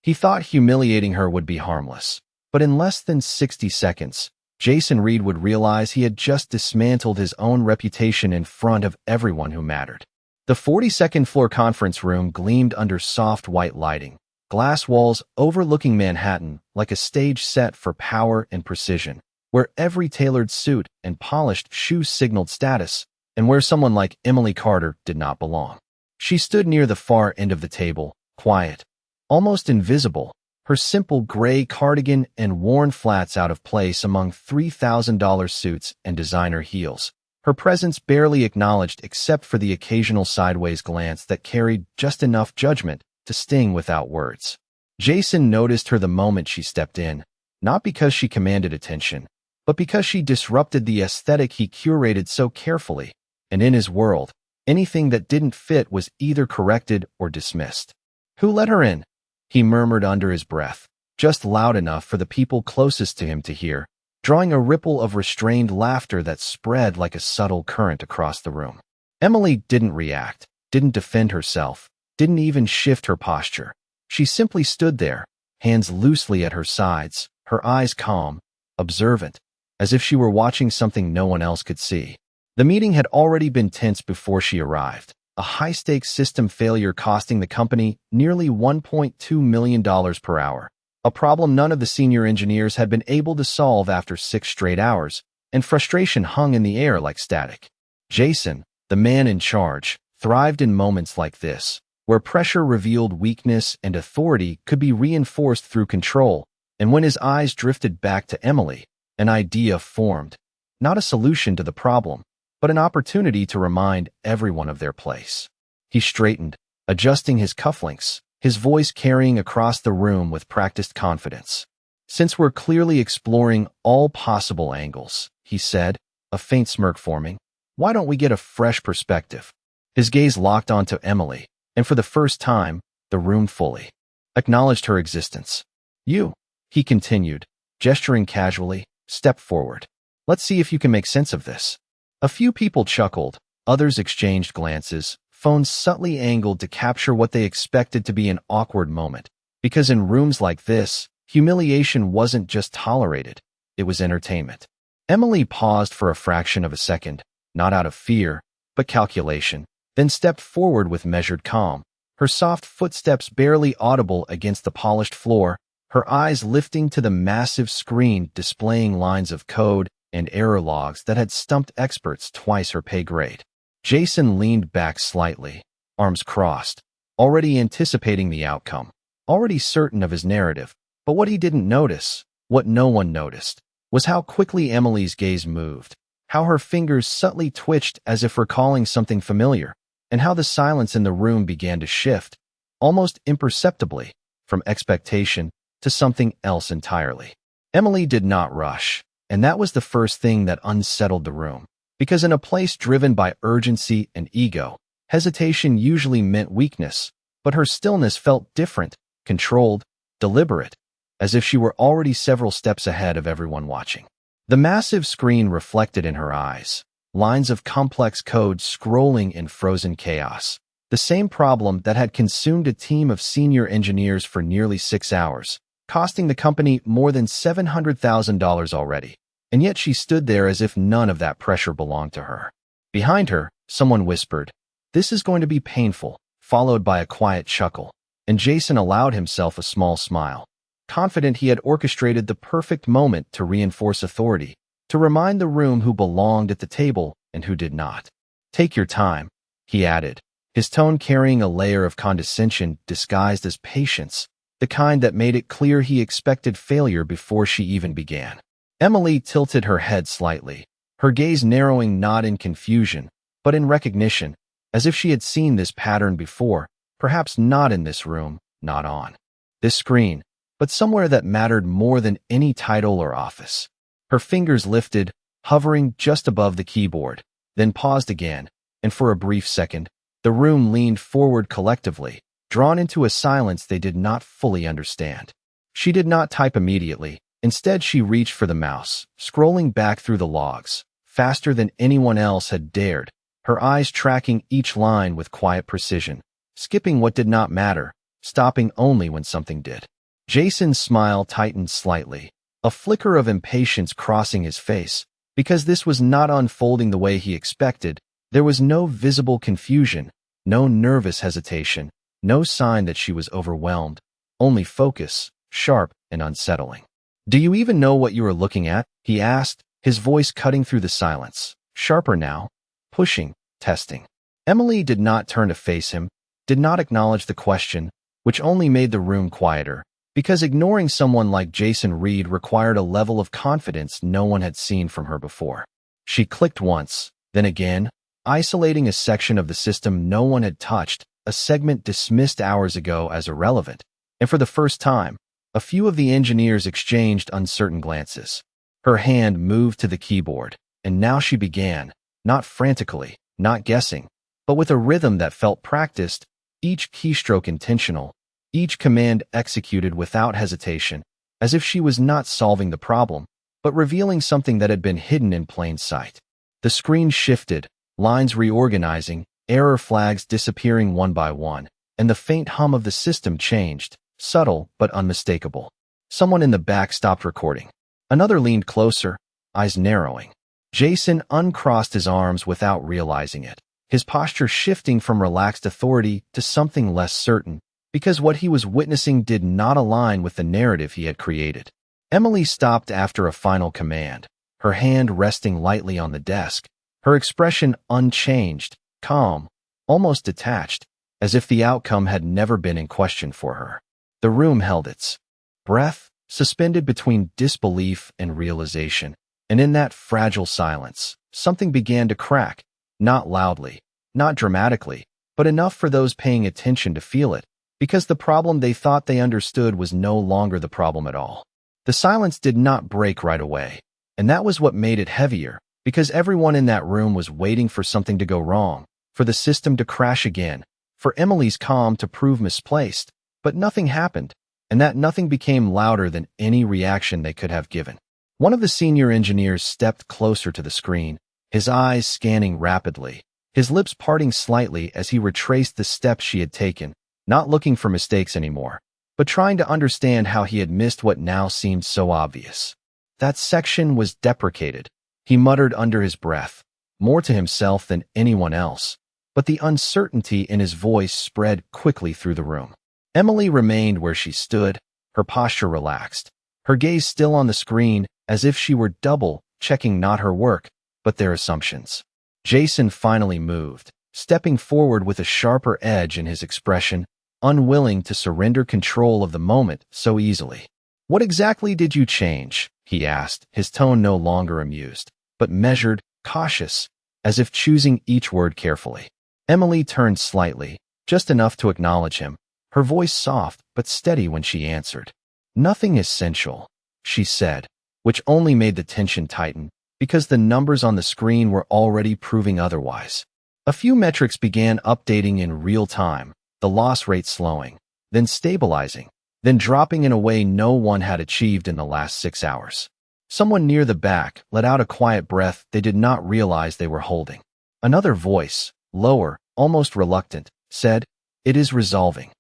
He thought humiliating her would be harmless. But in less than 60 seconds, Jason Reed would realize he had just dismantled his own reputation in front of everyone who mattered. The 42nd floor conference room gleamed under soft white lighting, glass walls overlooking Manhattan like a stage set for power and precision, where every tailored suit and polished shoes signaled status, and where someone like Emily Carter did not belong. She stood near the far end of the table, quiet, almost invisible, her simple gray cardigan and worn flats out of place among $3,000 suits and designer heels. Her presence barely acknowledged except for the occasional sideways glance that carried just enough judgment to sting without words. Jason noticed her the moment she stepped in, not because she commanded attention, but because she disrupted the aesthetic he curated so carefully, and in his world, anything that didn't fit was either corrected or dismissed. "Who let her in?" he murmured under his breath, just loud enough for the people closest to him to hear, drawing a ripple of restrained laughter that spread like a subtle current across the room. Emily didn't react, didn't defend herself, didn't even shift her posture. She simply stood there, hands loosely at her sides, her eyes calm, observant, as if she were watching something no one else could see. The meeting had already been tense before she arrived, a high-stakes system failure costing the company nearly $1.2 million per hour, a problem none of the senior engineers had been able to solve after 6 straight hours, and frustration hung in the air like static. Jason, the man in charge, thrived in moments like this, where pressure revealed weakness and authority could be reinforced through control, and when his eyes drifted back to Emily, an idea formed, not a solution to the problem, but an opportunity to remind everyone of their place. He straightened, adjusting his cufflinks, his voice carrying across the room with practiced confidence. "Since we're clearly exploring all possible angles," he said, a faint smirk forming, "why don't we get a fresh perspective?" His gaze locked onto Emily, and for the first time, the room fully acknowledged her existence. "You," he continued, gesturing casually, "step forward. Let's see if you can make sense of this." A few people chuckled, others exchanged glances, phones subtly angled to capture what they expected to be an awkward moment. Because in rooms like this, humiliation wasn't just tolerated, it was entertainment. Emily paused for a fraction of a second, not out of fear, but calculation, then stepped forward with measured calm, her soft footsteps barely audible against the polished floor, her eyes lifting to the massive screen displaying lines of code and error logs that had stumped experts twice her pay grade. Jason leaned back slightly, arms crossed, already anticipating the outcome, already certain of his narrative. But what he didn't notice, what no one noticed, was how quickly Emily's gaze moved, how her fingers subtly twitched as if recalling something familiar, and how the silence in the room began to shift, almost imperceptibly, from expectation to something else entirely. Emily did not rush. And that was the first thing that unsettled the room. Because in a place driven by urgency and ego, hesitation usually meant weakness, but her stillness felt different, controlled, deliberate, as if she were already several steps ahead of everyone watching. The massive screen reflected in her eyes, lines of complex code scrolling in frozen chaos. The same problem that had consumed a team of senior engineers for nearly 6 hours, costing the company more than $700,000 already, and yet she stood there as if none of that pressure belonged to her. Behind her, someone whispered, "This is going to be painful," followed by a quiet chuckle, and Jason allowed himself a small smile, confident he had orchestrated the perfect moment to reinforce authority, to remind the room who belonged at the table and who did not. "Take your time," he added, his tone carrying a layer of condescension disguised as patience, the kind that made it clear he expected failure before she even began. Emily tilted her head slightly, her gaze narrowing not in confusion, but in recognition, as if she had seen this pattern before, perhaps not in this room, not on this screen, but somewhere that mattered more than any title or office. Her fingers lifted, hovering just above the keyboard, then paused again, and for a brief second, the room leaned forward collectively, drawn into a silence they did not fully understand. She did not type immediately. Instead, she reached for the mouse, scrolling back through the logs, faster than anyone else had dared, her eyes tracking each line with quiet precision, skipping what did not matter, stopping only when something did. Jason's smile tightened slightly, a flicker of impatience crossing his face. Because this was not unfolding the way he expected, there was no visible confusion, no nervous hesitation, no sign that she was overwhelmed, only focus, sharp and unsettling. "Do you even know what you are looking at?" he asked, his voice cutting through the silence, sharper now, pushing, testing. Emily did not turn to face him, did not acknowledge the question, which only made the room quieter, because ignoring someone like Jason Reed required a level of confidence no one had seen from her before. She clicked once, then again, isolating a section of the system no one had touched, a segment dismissed hours ago as irrelevant, and for the first time, a few of the engineers exchanged uncertain glances. Her hand moved to the keyboard, and now she began, not frantically, not guessing, but with a rhythm that felt practiced, each keystroke intentional, each command executed without hesitation, as if she was not solving the problem, but revealing something that had been hidden in plain sight. The screen shifted, lines reorganizing, error flags disappearing one by one, and the faint hum of the system changed, subtle but unmistakable. Someone in the back stopped recording. Another leaned closer, eyes narrowing. Jason uncrossed his arms without realizing it, his posture shifting from relaxed authority to something less certain, because what he was witnessing did not align with the narrative he had created. Emily stopped after a final command, her hand resting lightly on the desk, her expression unchanged, calm, almost detached, as if the outcome had never been in question for her. The room held its breath, suspended between disbelief and realization, and in that fragile silence, something began to crack, not loudly, not dramatically, but enough for those paying attention to feel it, because the problem they thought they understood was no longer the problem at all. The silence did not break right away, and that was what made it heavier, because everyone in that room was waiting for something to go wrong, for the system to crash again, for Emily's calm to prove misplaced, but nothing happened, and that nothing became louder than any reaction they could have given. One of the senior engineers stepped closer to the screen, his eyes scanning rapidly, his lips parting slightly as he retraced the steps she had taken, not looking for mistakes anymore, but trying to understand how he had missed what now seemed so obvious. That section was deprecated, he muttered under his breath, more to himself than anyone else, but the uncertainty in his voice spread quickly through the room. Emily remained where she stood, her posture relaxed, her gaze still on the screen as if she were double-checking not her work, but their assumptions. Jason finally moved, stepping forward with a sharper edge in his expression, unwilling to surrender control of the moment so easily. "What exactly did you change?" he asked, his tone no longer amused, but measured, cautious, as if choosing each word carefully. Emily turned slightly, just enough to acknowledge him, her voice soft but steady when she answered. "Nothing essential," she said, which only made the tension tighten, because the numbers on the screen were already proving otherwise. A few metrics began updating in real time, the loss rate slowing, then stabilizing, then dropping in a way no one had achieved in the last 6 hours. Someone near the back let out a quiet breath they did not realize they were holding. Another voice, lower, almost reluctant, said, "It is resolving."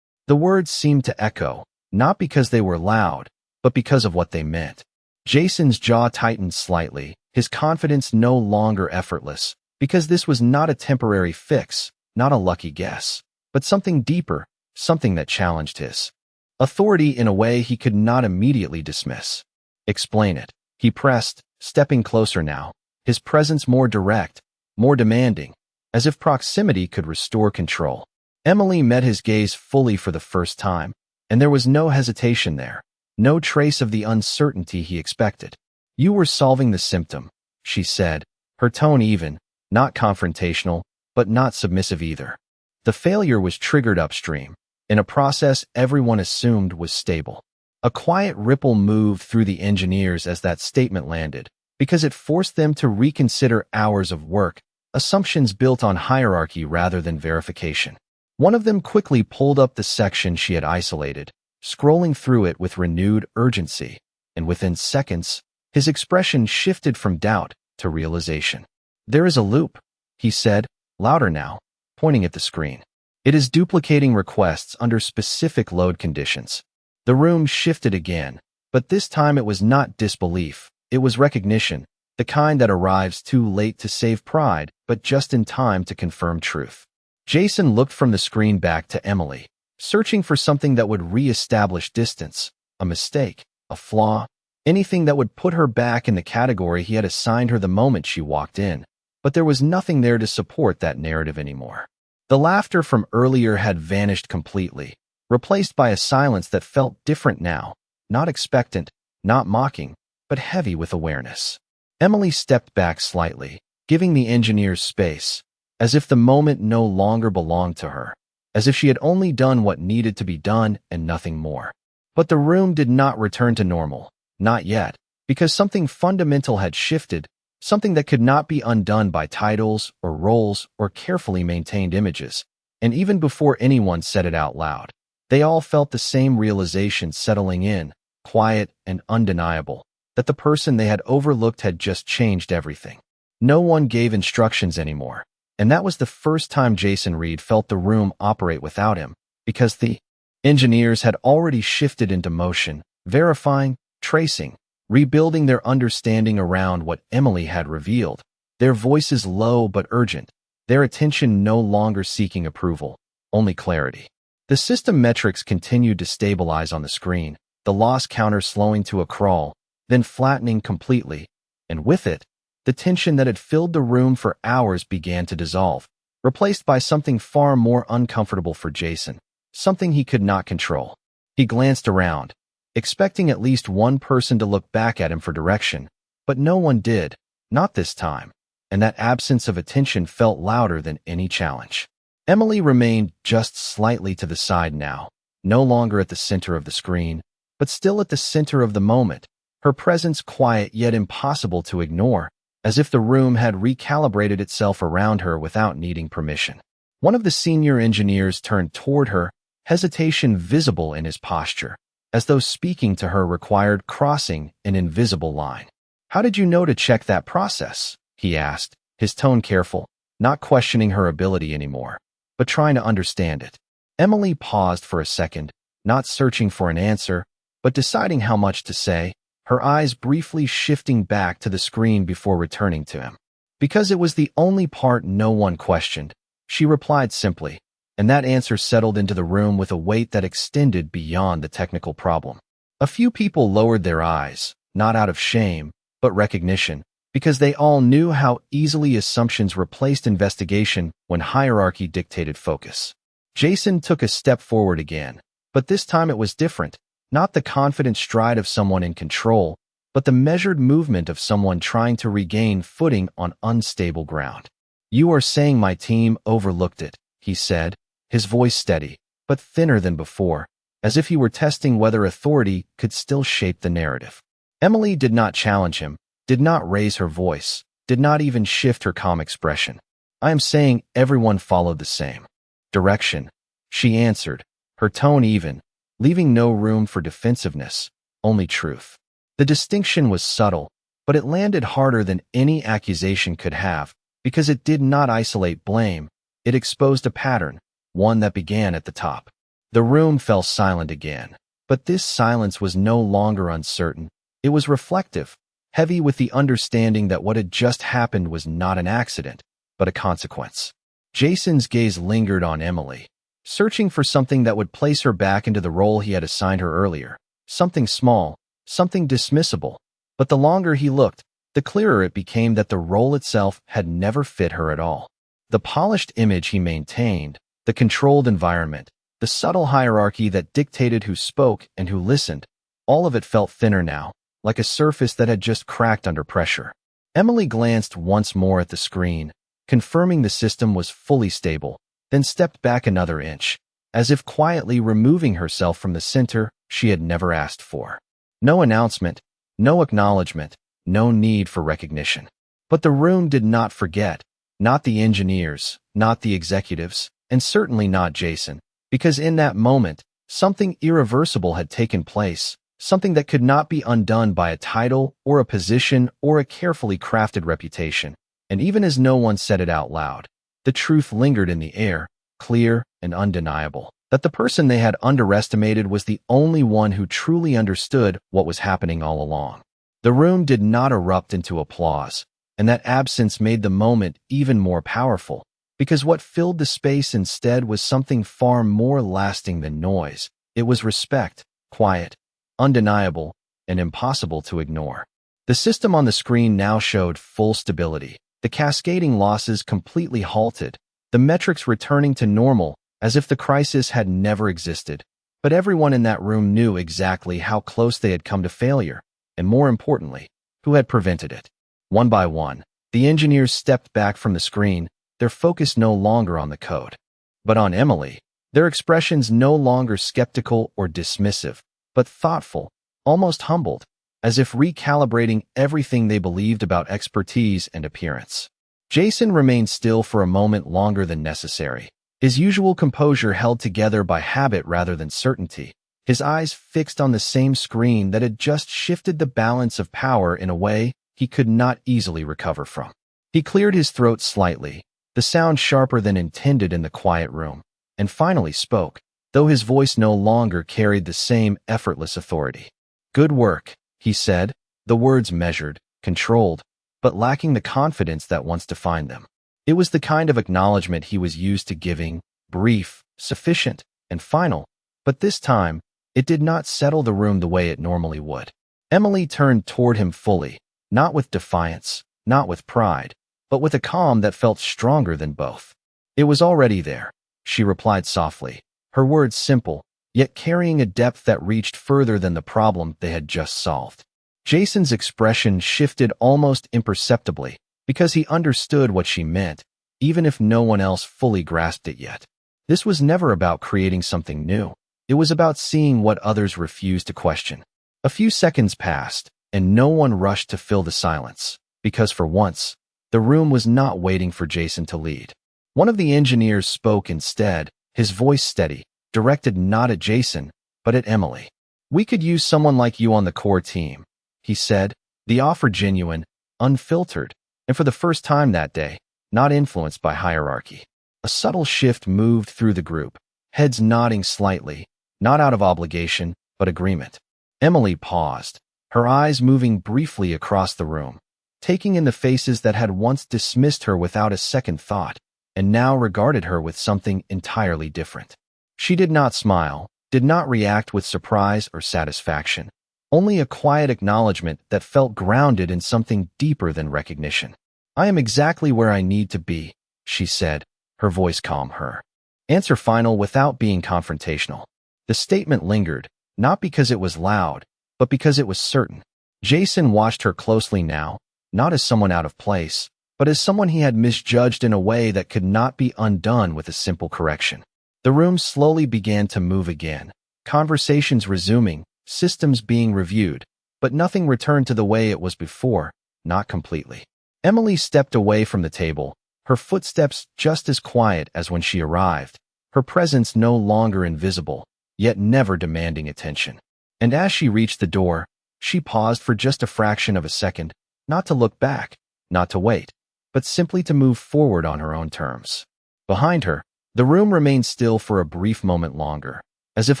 The words seemed to echo, not because they were loud, but because of what they meant. Jason's jaw tightened slightly, his confidence no longer effortless, because this was not a temporary fix, not a lucky guess, but something deeper, something that challenged his authority in a way he could not immediately dismiss. "Explain it," he pressed, stepping closer now, his presence more direct, more demanding, as if proximity could restore control. Emily met his gaze fully for the first time, and there was no hesitation there, no trace of the uncertainty he expected. "You were solving the symptom," she said, her tone even, not confrontational, but not submissive either. The failure was triggered upstream, in a process everyone assumed was stable. A quiet ripple moved through the engineers as that statement landed, because it forced them to reconsider hours of work, assumptions built on hierarchy rather than verification. One of them quickly pulled up the section she had isolated, scrolling through it with renewed urgency, and within seconds, his expression shifted from doubt to realization. "There is a loop," he said, louder now, pointing at the screen. "It is duplicating requests under specific load conditions. The room shifted again, but this time it was not disbelief, it was recognition, the kind that arrives too late to save pride, but just in time to confirm truth. Jason looked from the screen back to Emily, searching for something that would re-establish distance, a mistake, a flaw, anything that would put her back in the category he had assigned her the moment she walked in. But there was nothing there to support that narrative anymore. The laughter from earlier had vanished completely, replaced by a silence that felt different now, not expectant, not mocking, but heavy with awareness. Emily stepped back slightly, giving the engineers space, as if the moment no longer belonged to her, as if she had only done what needed to be done and nothing more. But the room did not return to normal, not yet, because something fundamental had shifted, something that could not be undone by titles or roles or carefully maintained images. And even before anyone said it out loud, they all felt the same realization settling in, quiet and undeniable, that the person they had overlooked had just changed everything. No one gave instructions anymore, and that was the first time Jason Reed felt the room operate without him, because the engineers had already shifted into motion, verifying, tracing, rebuilding their understanding around what Emily had revealed, their voices low but urgent, their attention no longer seeking approval, only clarity. The system metrics continued to stabilize on the screen, the loss counter slowing to a crawl, then flattening completely, and with it, the tension that had filled the room for hours began to dissolve, replaced by something far more uncomfortable for Jason, something he could not control. He glanced around, expecting at least one person to look back at him for direction, but no one did, not this time, and that absence of attention felt louder than any challenge. Emily remained just slightly to the side now, no longer at the center of the screen, but still at the center of the moment, her presence quiet yet impossible to ignore, as if the room had recalibrated itself around her without needing permission. One of the senior engineers turned toward her, hesitation visible in his posture, as though speaking to her required crossing an invisible line. "How did you know to check that process?" he asked, his tone careful, not questioning her ability anymore, but trying to understand it. Emily paused for a second, not searching for an answer, but deciding how much to say, her eyes briefly shifting back to the screen before returning to him. Because it was the only part no one questioned, she replied simply, and that answer settled into the room with a weight that extended beyond the technical problem. A few people lowered their eyes, not out of shame, but recognition, because they all knew how easily assumptions replaced investigation when hierarchy dictated focus. Jason took a step forward again, but this time it was different, not the confident stride of someone in control, but the measured movement of someone trying to regain footing on unstable ground. "You are saying my team overlooked it," he said, his voice steady, but thinner than before, as if he were testing whether authority could still shape the narrative. Emily did not challenge him, did not raise her voice, did not even shift her calm expression. "I am saying everyone followed the same direction," she answered, her tone even, leaving no room for defensiveness, only truth. The distinction was subtle, but it landed harder than any accusation could have, because it did not isolate blame, it exposed a pattern, one that began at the top. The room fell silent again, but this silence was no longer uncertain, it was reflective, heavy with the understanding that what had just happened was not an accident, but a consequence. Jason's gaze lingered on Emily, searching for something that would place her back into the role he had assigned her earlier, something small, something dismissible, but the longer he looked, the clearer it became that the role itself had never fit her at all. The polished image he maintained, the controlled environment, the subtle hierarchy that dictated who spoke and who listened, all of it felt thinner now, like a surface that had just cracked under pressure. Emily glanced once more at the screen, confirming the system was fully stable, then stepped back another inch, as if quietly removing herself from the center she had never asked for. No announcement, no acknowledgement, no need for recognition. But the room did not forget, not the engineers, not the executives, and certainly not Jason, because in that moment, something irreversible had taken place, something that could not be undone by a title or a position or a carefully crafted reputation. And even as no one said it out loud, the truth lingered in the air, clear and undeniable. that the person they had underestimated was the only one who truly understood what was happening all along. The room did not erupt into applause, and that absence made the moment even more powerful, because what filled the space instead was something far more lasting than noise. It was respect, quiet, undeniable, and impossible to ignore. The system on the screen now showed full stability, the cascading losses completely halted, the metrics returning to normal as if the crisis had never existed. But everyone in that room knew exactly how close they had come to failure, and more importantly, who had prevented it. One by one, the engineers stepped back from the screen, their focus no longer on the code, but on Emily, their expressions no longer skeptical or dismissive, but thoughtful, almost humbled, as if recalibrating everything they believed about expertise and appearance. Jason remained still for a moment longer than necessary, his usual composure held together by habit rather than certainty, his eyes fixed on the same screen that had just shifted the balance of power in a way he could not easily recover from. He cleared his throat slightly, the sound sharper than intended in the quiet room, and finally spoke, though his voice no longer carried the same effortless authority. "Good work," he said, the words measured, controlled, but lacking the confidence that once defined them. It was the kind of acknowledgement he was used to giving, brief, sufficient, and final, but this time, it did not settle the room the way it normally would. Emily turned toward him fully, not with defiance, not with pride, but with a calm that felt stronger than both. "It was already there," she replied softly, her words simple, yet carrying a depth that reached further than the problem they had just solved. Jason's expression shifted almost imperceptibly, because he understood what she meant, even if no one else fully grasped it yet. This was never about creating something new. It was about seeing what others refused to question. A few seconds passed, and no one rushed to fill the silence, because for once, the room was not waiting for Jason to lead. One of the engineers spoke instead, his voice steady, directed not at Jason, but at Emily. "We could use someone like you on the core team," he said, the offer genuine, unfiltered, and for the first time that day, not influenced by hierarchy. A subtle shift moved through the group, heads nodding slightly, not out of obligation, but agreement. Emily paused, her eyes moving briefly across the room, taking in the faces that had once dismissed her without a second thought, and now regarded her with something entirely different. She did not smile, did not react with surprise or satisfaction, only a quiet acknowledgement that felt grounded in something deeper than recognition. "I am exactly where I need to be," she said, her voice calm, her answer final without being confrontational. The statement lingered, not because it was loud, but because it was certain. Jason watched her closely now, not as someone out of place, but as someone he had misjudged in a way that could not be undone with a simple correction. The room slowly began to move again, conversations resuming, systems being reviewed, but nothing returned to the way it was before, not completely. Emily stepped away from the table, her footsteps just as quiet as when she arrived, her presence no longer invisible, yet never demanding attention. And as she reached the door, she paused for just a fraction of a second, not to look back, not to wait, but simply to move forward on her own terms. Behind her, the room remained still for a brief moment longer, as if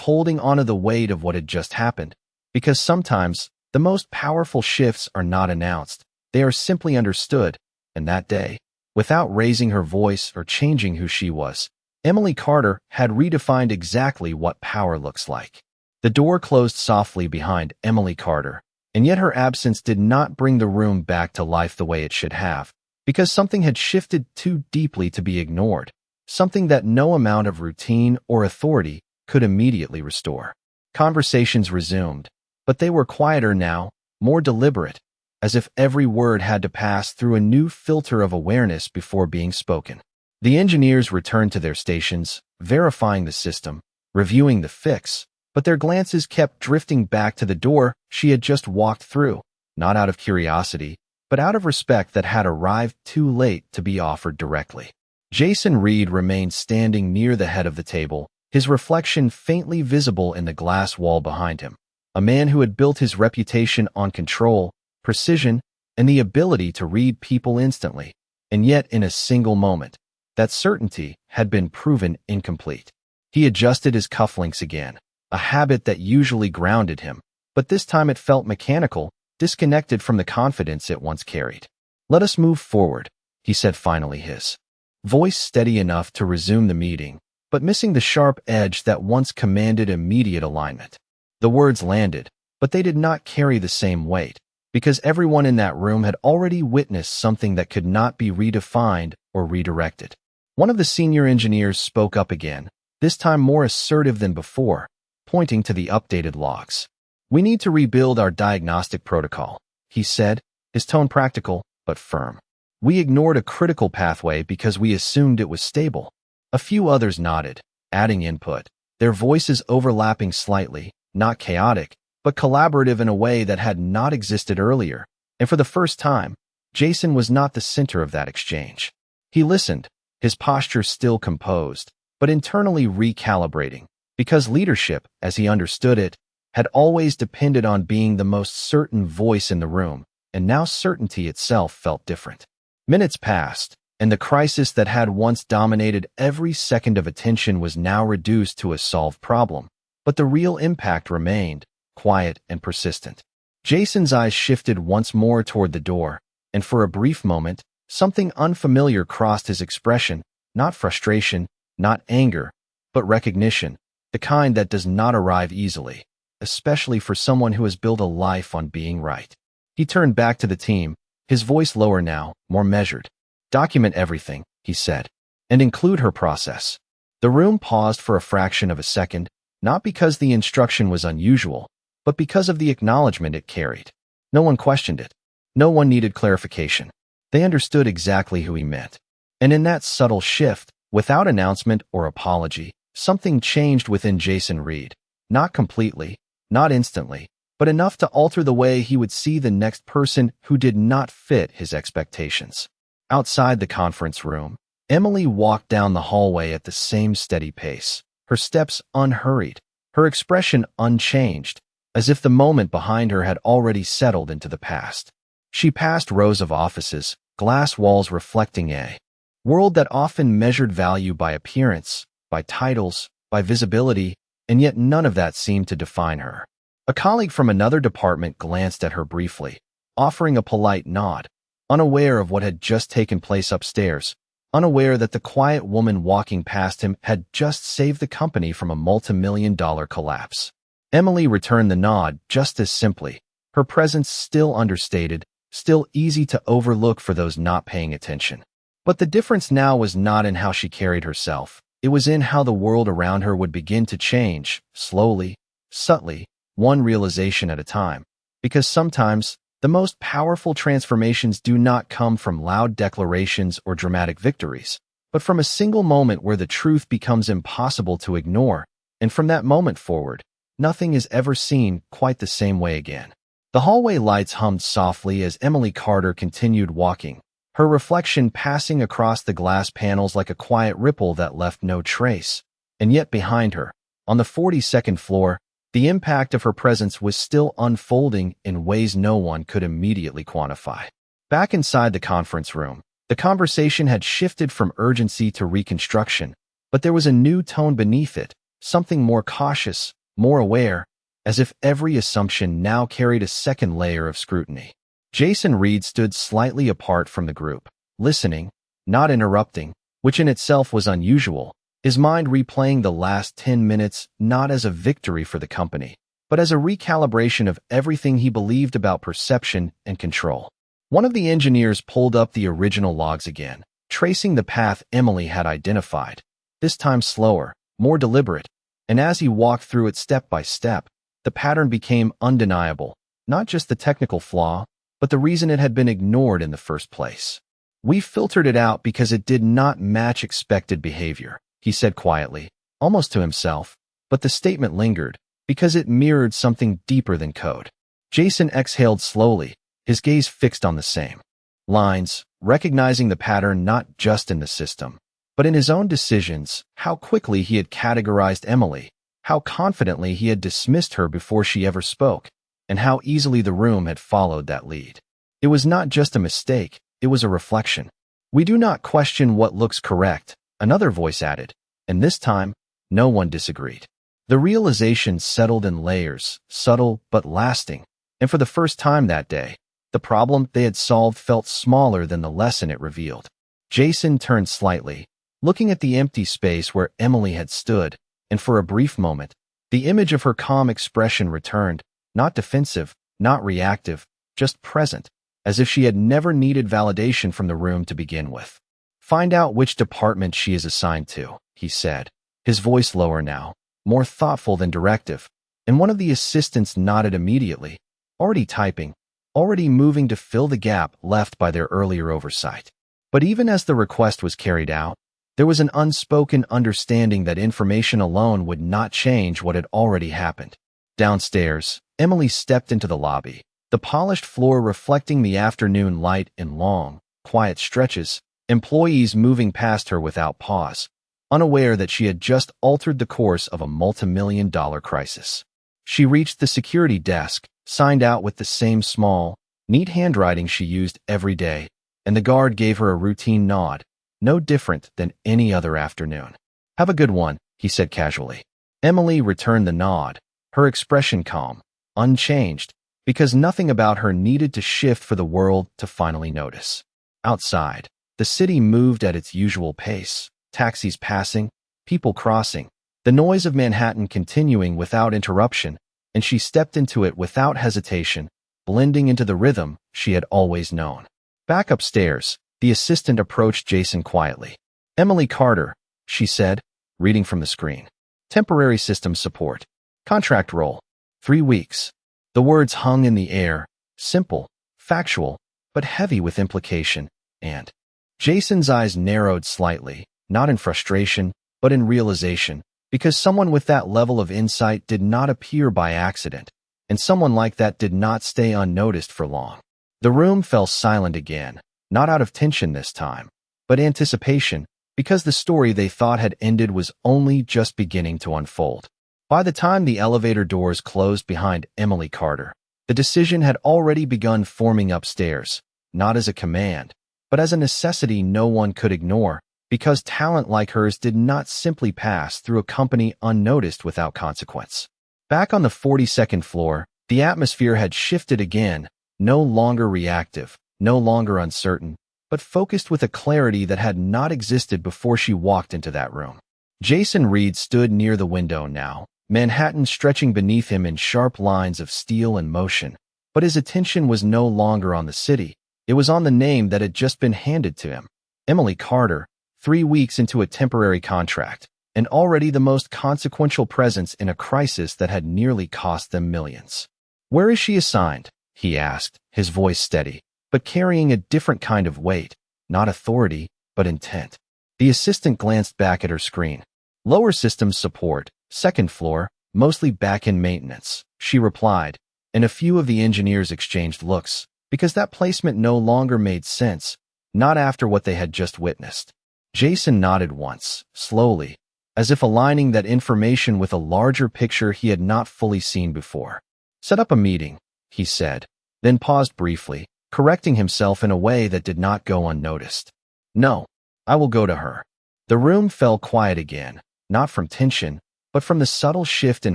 holding onto the weight of what had just happened, because sometimes the most powerful shifts are not announced, they are simply understood, and that day, without raising her voice or changing who she was, Emily Carter had redefined exactly what power looks like. The door closed softly behind Emily Carter, and yet her absence did not bring the room back to life the way it should have, because something had shifted too deeply to be ignored, something that no amount of routine or authority could immediately restore. Conversations resumed, but they were quieter now, more deliberate, as if every word had to pass through a new filter of awareness before being spoken. The engineers returned to their stations, verifying the system, reviewing the fix, but their glances kept drifting back to the door she had just walked through, not out of curiosity, but out of respect that had arrived too late to be offered directly. Jason Reed remained standing near the head of the table, his reflection faintly visible in the glass wall behind him, a man who had built his reputation on control, precision, and the ability to read people instantly, and yet in a single moment, that certainty had been proven incomplete. He adjusted his cufflinks again, a habit that usually grounded him, but this time it felt mechanical, disconnected from the confidence it once carried. "Let us move forward," he said finally, his voice steady enough to resume the meeting, but missing the sharp edge that once commanded immediate alignment. The words landed, but they did not carry the same weight, because everyone in that room had already witnessed something that could not be redefined or redirected. One of the senior engineers spoke up again, this time more assertive than before, pointing to the updated logs. "We need to rebuild our diagnostic protocol," he said, his tone practical but firm. "We ignored a critical pathway because we assumed it was stable." A few others nodded, adding input, their voices overlapping slightly, not chaotic, but collaborative in a way that had not existed earlier. And for the first time, Jason was not the center of that exchange. He listened, his posture still composed, but internally recalibrating, because leadership, as he understood it, had always depended on being the most certain voice in the room, and now certainty itself felt different. Minutes passed, and the crisis that had once dominated every second of attention was now reduced to a solved problem, but the real impact remained, quiet and persistent. Jason's eyes shifted once more toward the door, and for a brief moment, something unfamiliar crossed his expression, not frustration, not anger, but recognition, the kind that does not arrive easily, especially for someone who has built a life on being right. He turned back to the team, his voice lower now, more measured. "Document everything," he said, "and include her process." The room paused for a fraction of a second, not because the instruction was unusual, but because of the acknowledgement it carried. No one questioned it. No one needed clarification. They understood exactly who he meant. And in that subtle shift, without announcement or apology, something changed within Jason Reed. Not completely, not instantly, but enough to alter the way he would see the next person who did not fit his expectations. Outside the conference room, Emily walked down the hallway at the same steady pace, her steps unhurried, her expression unchanged, as if the moment behind her had already settled into the past. She passed rows of offices, glass walls reflecting a world that often measured value by appearance, by titles, by visibility, and yet none of that seemed to define her. A colleague from another department glanced at her briefly, offering a polite nod, unaware of what had just taken place upstairs, unaware that the quiet woman walking past him had just saved the company from a multimillion-dollar collapse. Emily returned the nod just as simply, her presence still understated, still easy to overlook for those not paying attention. But the difference now was not in how she carried herself. It was in how the world around her would begin to change, slowly, subtly, one realization at a time. Because sometimes, the most powerful transformations do not come from loud declarations or dramatic victories, but from a single moment where the truth becomes impossible to ignore, and from that moment forward, nothing is ever seen quite the same way again. The hallway lights hummed softly as Emily Carter continued walking, her reflection passing across the glass panels like a quiet ripple that left no trace. And yet behind her, on the 42nd floor, the impact of her presence was still unfolding in ways no one could immediately quantify. Back inside the conference room, the conversation had shifted from urgency to reconstruction, but there was a new tone beneath it, something more cautious, more aware, as if every assumption now carried a second layer of scrutiny. Jason Reed stood slightly apart from the group, listening, not interrupting, which in itself was unusual, his mind replaying the last 10 minutes not as a victory for the company, but as a recalibration of everything he believed about perception and control. One of the engineers pulled up the original logs again, tracing the path Emily had identified, this time slower, more deliberate, and as he walked through it step by step, the pattern became undeniable, not just the technical flaw, but the reason it had been ignored in the first place. "We filtered it out because it did not match expected behavior," he said quietly, almost to himself, but the statement lingered, because it mirrored something deeper than code. Jason exhaled slowly, his gaze fixed on the same lines, recognizing the pattern not just in the system, but in his own decisions, how quickly he had categorized Emily, how confidently he had dismissed her before she ever spoke, and how easily the room had followed that lead. It was not just a mistake, it was a reflection. "We do not question what looks correct," another voice added, and this time, No one disagreed. The realization settled in layers, subtle but lasting, and for the first time that day, the problem they had solved felt smaller than the lesson it revealed. Jason turned slightly, looking at the empty space where Emily had stood, and for a brief moment, the image of her calm expression returned, not defensive, not reactive, just present, as if she had never needed validation from the room to begin with. "Find out which department she is assigned to," he said, his voice lower now, more thoughtful than directive, and one of the assistants nodded immediately, already typing, already moving to fill the gap left by their earlier oversight. But even as the request was carried out, there was an unspoken understanding that information alone would not change what had already happened. Downstairs, Emily stepped into the lobby, the polished floor reflecting the afternoon light in long, quiet stretches, employees moving past her without pause, unaware that she had just altered the course of a multimillion-dollar crisis. She reached the security desk, signed out with the same small, neat handwriting she used every day, and the guard gave her a routine nod, no different than any other afternoon. "Have a good one," he said casually. Emily returned the nod, her expression calm, unchanged, because nothing about her needed to shift for the world to finally notice. Outside, the city moved at its usual pace, taxis passing, people crossing, the noise of Manhattan continuing without interruption, and she stepped into it without hesitation, blending into the rhythm she had always known. Back upstairs, the assistant approached Jason quietly. "Emily Carter," she said, reading from the screen. "Temporary system support. Contract role. 3 weeks." The words hung in the air, simple, factual, but heavy with implication, and Jason's eyes narrowed slightly, not in frustration, but in realization, because someone with that level of insight did not appear by accident, and someone like that did not stay unnoticed for long. The room fell silent again, not out of tension this time, but anticipation, because the story they thought had ended was only just beginning to unfold. By the time the elevator doors closed behind Emily Carter, the decision had already begun forming upstairs, not as a command, but as a necessity no one could ignore, because talent like hers did not simply pass through a company unnoticed without consequence. Back on the 42nd floor, the atmosphere had shifted again, no longer reactive, no longer uncertain, but focused with a clarity that had not existed before she walked into that room. Jason Reed stood near the window now, Manhattan stretching beneath him in sharp lines of steel and motion, but his attention was no longer on the city, it was on the name that had just been handed to him. Emily Carter, 3 weeks into a temporary contract, and already the most consequential presence in a crisis that had nearly cost them millions. "Where is she assigned?" he asked, his voice steady, but carrying a different kind of weight, not authority, but intent. The assistant glanced back at her screen. "Lower systems support, 2nd floor, mostly back-end maintenance," she replied, and a few of the engineers exchanged looks, because that placement no longer made sense, not after what they had just witnessed. Jason nodded once, slowly, as if aligning that information with a larger picture he had not fully seen before. "Set up a meeting," he said, then paused briefly, correcting himself in a way that did not go unnoticed. "No, I will go to her." The room fell quiet again, not from tension, but from the subtle shift in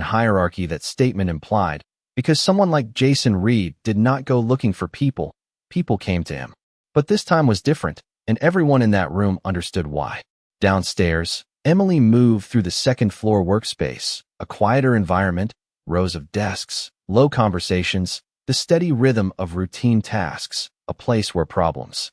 hierarchy that statement implied, because someone like Jason Reed did not go looking for people, people came to him. But this time was different, and everyone in that room understood why. Downstairs, Emily moved through the 2nd floor workspace, a quieter environment, rows of desks, low conversations, the steady rhythm of routine tasks, a place where problems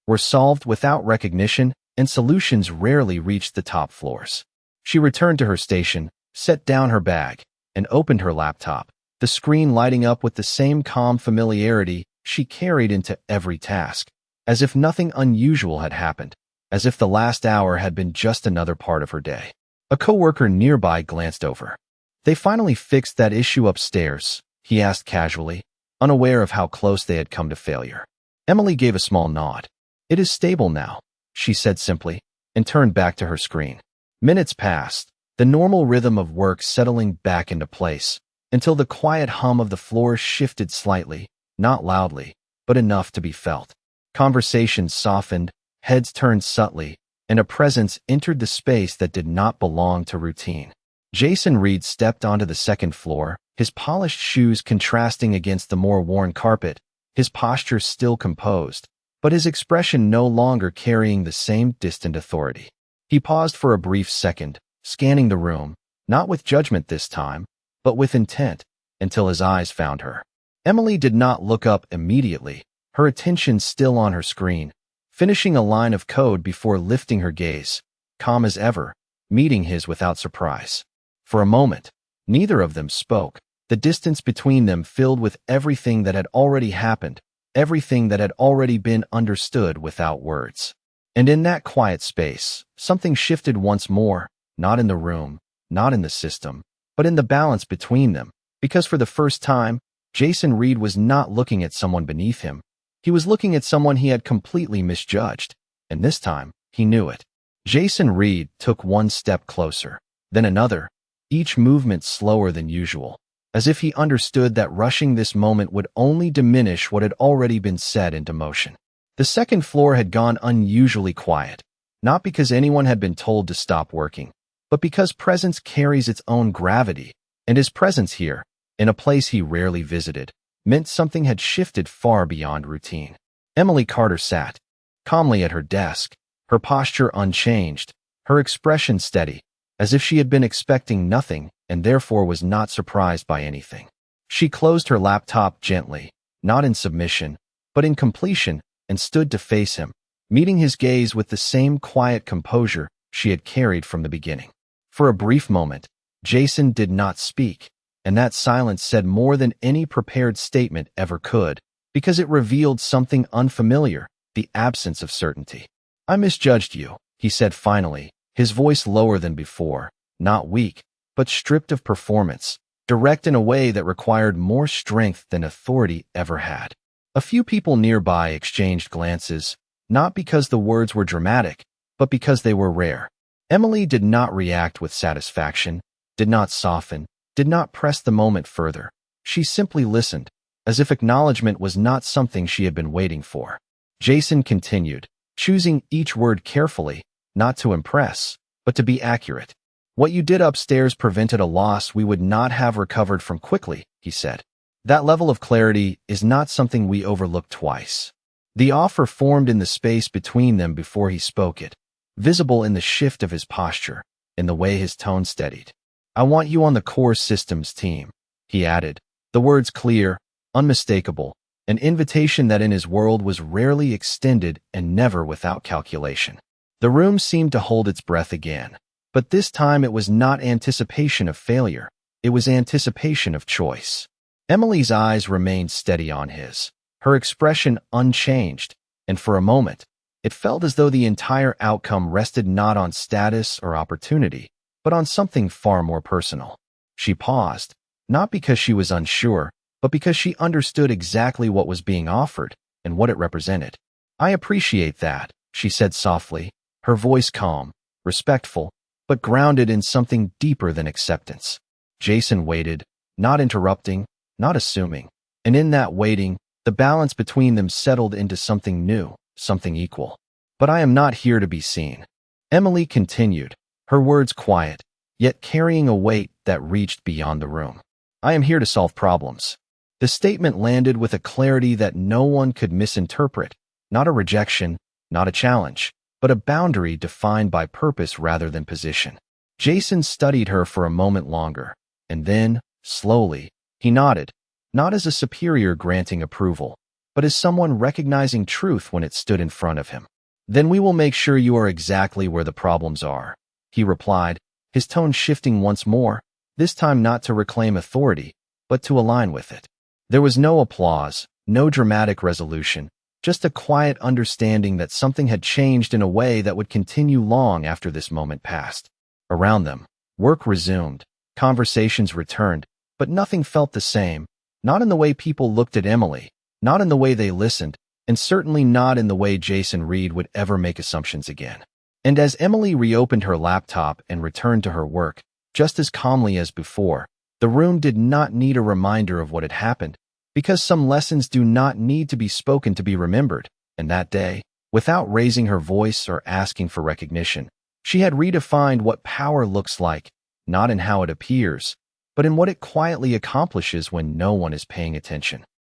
were solved without recognition and solutions rarely reached the top floors. She returned to her station, set down her bag, and opened her laptop, the screen lighting up with the same calm familiarity she carried into every task, as if nothing unusual had happened, as if the last hour had been just another part of her day. A coworker nearby glanced over. "They finally fixed that issue upstairs?" he asked casually, unaware of how close they had come to failure. Emily gave a small nod. "It is stable now," she said simply, and turned back to her screen. Minutes passed, the normal rhythm of work settling back into place, until the quiet hum of the floor shifted slightly, not loudly, but enough to be felt. Conversations softened, heads turned subtly, and a presence entered the space that did not belong to routine. Jason Reed stepped onto the second floor, his polished shoes contrasting against the more worn carpet, his posture still composed, but his expression no longer carrying the same distant authority. He paused for a brief second, scanning the room, not with judgment this time, but with intent, until his eyes found her. Emily did not look up immediately, her attention still on her screen, finishing a line of code before lifting her gaze, calm as ever, meeting his without surprise. For a moment, neither of them spoke, the distance between them filled with everything that had already happened, everything that had already been understood without words. And in that quiet space, something shifted once more, not in the room, not in the system, but in the balance between them, because for the first time, Jason Reed was not looking at someone beneath him. He was looking at someone he had completely misjudged, and this time, he knew it. Jason Reed took one step closer, then another, each movement slower than usual, as if he understood that rushing this moment would only diminish what had already been set into motion. The second floor had gone unusually quiet, not because anyone had been told to stop working, but because presence carries its own gravity, and his presence here, in a place he rarely visited, meant something had shifted far beyond routine. Emily Carter sat calmly at her desk, her posture unchanged, her expression steady, as if she had been expecting nothing and therefore was not surprised by anything. She closed her laptop gently, not in submission, but in completion, and stood to face him, meeting his gaze with the same quiet composure she had carried from the beginning. For a brief moment, Jason did not speak, and that silence said more than any prepared statement ever could, because it revealed something unfamiliar, the absence of certainty. "I misjudged you," he said finally, his voice lower than before, not weak, but stripped of performance, direct in a way that required more strength than authority ever had. A few people nearby exchanged glances, not because the words were dramatic, but because they were rare. Emily did not react with satisfaction, did not soften, did not press the moment further. She simply listened, as if acknowledgement was not something she had been waiting for. Jason continued, choosing each word carefully, not to impress, but to be accurate. "What you did upstairs prevented a loss we would not have recovered from quickly," he said. "That level of clarity is not something we overlook twice." The offer formed in the space between them before he spoke it, visible in the shift of his posture, in the way his tone steadied. "I want you on the core systems team," he added, the words clear, unmistakable, an invitation that in his world was rarely extended and never without calculation. The room seemed to hold its breath again, but this time it was not anticipation of failure, it was anticipation of choice. Emily's eyes remained steady on his, her expression unchanged, and for a moment, it felt as though the entire outcome rested not on status or opportunity, but on something far more personal. She paused, not because she was unsure, but because she understood exactly what was being offered and what it represented. "I appreciate that," she said softly, her voice calm, respectful, but grounded in something deeper than acceptance. Jason waited, not interrupting, not assuming, and in that waiting, the balance between them settled into something new, something equal. "But I am not here to be seen," Emily continued, her words quiet, yet carrying a weight that reached beyond the room. "I am here to solve problems." The statement landed with a clarity that no one could misinterpret, not a rejection, not a challenge, but a boundary defined by purpose rather than position. Jason studied her for a moment longer, and then, slowly, he nodded, not as a superior granting approval, but as someone recognizing truth when it stood in front of him. "Then we will make sure you are exactly where the problems are," he replied, his tone shifting once more, this time not to reclaim authority, but to align with it. There was no applause, no dramatic resolution, just a quiet understanding that something had changed in a way that would continue long after this moment passed. Around them, work resumed, conversations returned, but nothing felt the same, not in the way people looked at Emily, not in the way they listened, and certainly not in the way Jason Reed would ever make assumptions again. And as Emily reopened her laptop and returned to her work, just as calmly as before, the room did not need a reminder of what had happened, because some lessons do not need to be spoken to be remembered, and that day, Without raising her voice or asking for recognition, she had redefined what power looks like, not in how it appears, but in what it quietly accomplishes when no one is paying attention.